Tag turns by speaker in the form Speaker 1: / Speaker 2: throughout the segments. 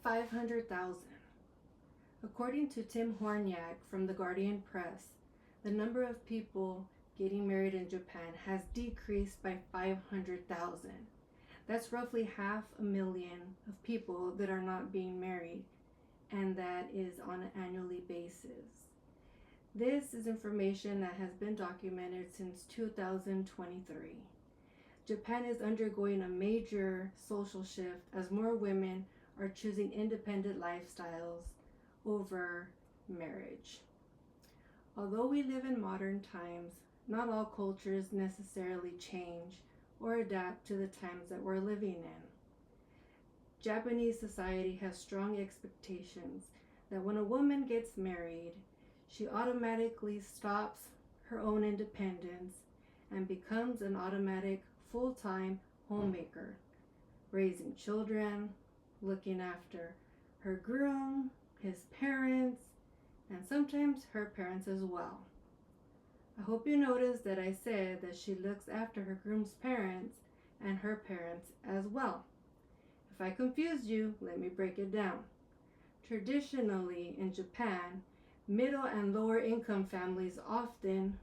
Speaker 1: 500,000. According to Tim Horniak from the Guardian Press, the number of people getting married in Japan has decreased by 500,000. That's roughly 500,000 of people that are not being married, and that is on an annually basis. This is information that has been documented since 2023. Japan is undergoing a major social shift as more women are choosing independent lifestyles over marriage. Although we live in modern times, not all cultures necessarily change or adapt to the times that we're living in. Japanese society has strong expectations that when a woman gets married, she automatically stops her own independence and becomes an automatic full-time homemaker, raising children, looking after her groom, his parents, and sometimes her parents as well. I hope you noticed that I said that she looks after her groom's parents and her parents as well. If I confused you, let me break it down. Traditionally in Japan, middle and lower income families often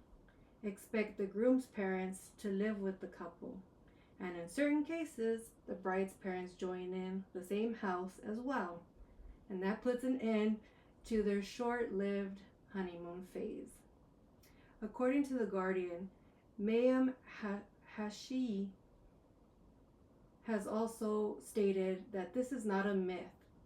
Speaker 1: expect the groom's parents to live with the couple, and in certain cases, the bride's parents join in the same house as well, and that puts an end to their short-lived honeymoon phase. According to The Guardian, Mayim Hashi has also stated that this is not a myth.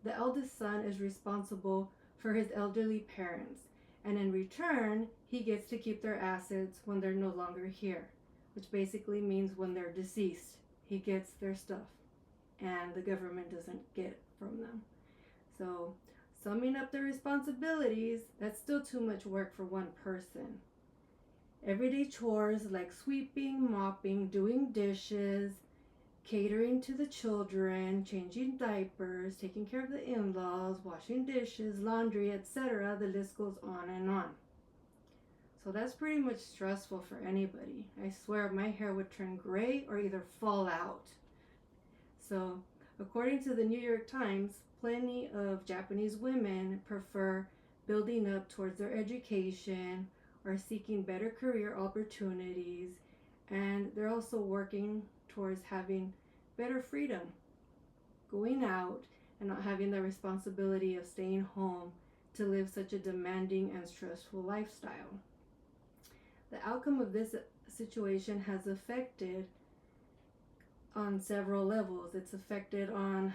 Speaker 1: The eldest son is responsible for his elderly parents, and in return, he gets to keep their assets when they're no longer here, which basically means when they're deceased, he gets their stuff, and the government doesn't get it from them. So, summing up the responsibilities, that's still too much work for one person. Everyday chores like sweeping, mopping, doing dishes, catering to the children, changing diapers, taking care of the in-laws, washing dishes, laundry, etc. The list goes on and on. So that's pretty much stressful for anybody. I swear my hair would turn gray or either fall out. So, according to the New York Times, plenty of Japanese women prefer building up towards their education or seeking better career opportunities, and they're also working towards having better freedom, going out and not having the responsibility of staying home to live such a demanding and stressful lifestyle. The outcome of this situation has affected on several levels. It's affected on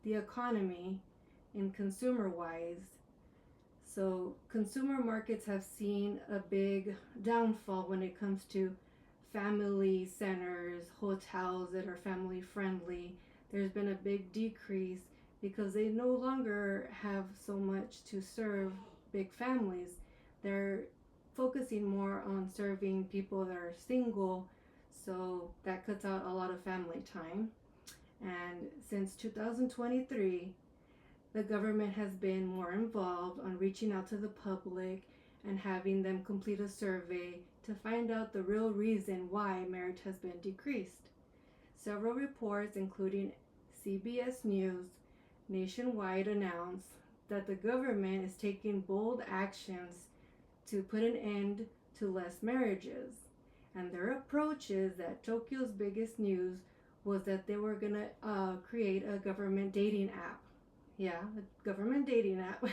Speaker 1: the economy and consumer-wise. So consumer markets have seen a big downfall when it comes to family centers, hotels that are family friendly. There's been a big decrease because they no longer have so much to serve big families. They're focusing more on serving people that are single, so that cuts out a lot of family time. And since 2023, the government has been more involved on reaching out to the public and having them complete a survey to find out the real reason why marriage has been decreased. Several reports, including CBS News, nationwide announced that the government is taking bold actions to put an end to less marriages. And their approach is that Tokyo's biggest news was that they were going to create a government dating app. Yeah, a government dating app.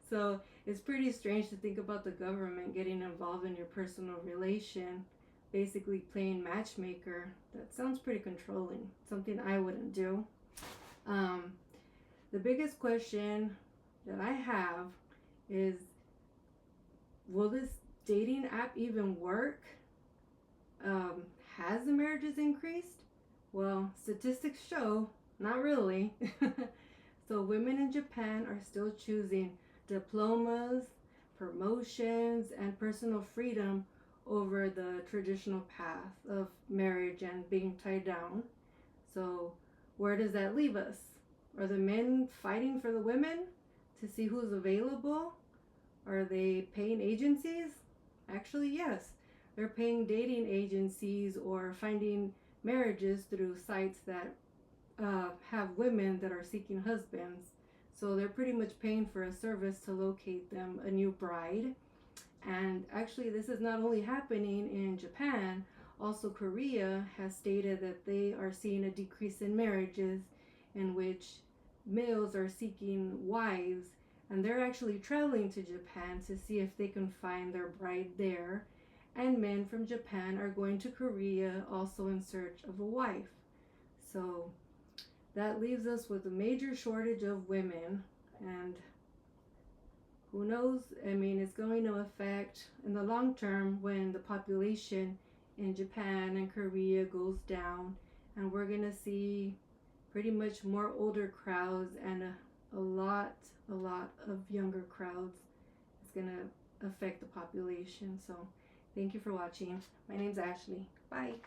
Speaker 1: So it's pretty strange to think about the government getting involved in your personal relation, basically playing matchmaker. That sounds pretty controlling, something I wouldn't do. The biggest question that I have is, will this dating app even work? Has the marriages increased? Well, statistics show not really. So women in Japan are still choosing diplomas, promotions, and personal freedom over the traditional path of marriage and being tied down. So where does that leave us? Are the men fighting for the women to see who's available? Are they paying agencies? Actually, yes. They're paying dating agencies or finding marriages through sites that have women that are seeking husbands. So they're pretty much paying for a service to locate them a new bride. And actually, this is not only happening in Japan, also Korea has stated that they are seeing a decrease in marriages in which males are seeking wives, and they're actually traveling to Japan to see if they can find their bride there. And men from Japan are going to Korea also in search of a wife. So that leaves us with a major shortage of women, and who knows? I mean, it's going to affect in the long term when the population in Japan and Korea goes down, and we're going to see pretty much more older crowds and a lot of younger crowds. It's going to affect the population. So thank you for watching. My name's Ashley. Bye.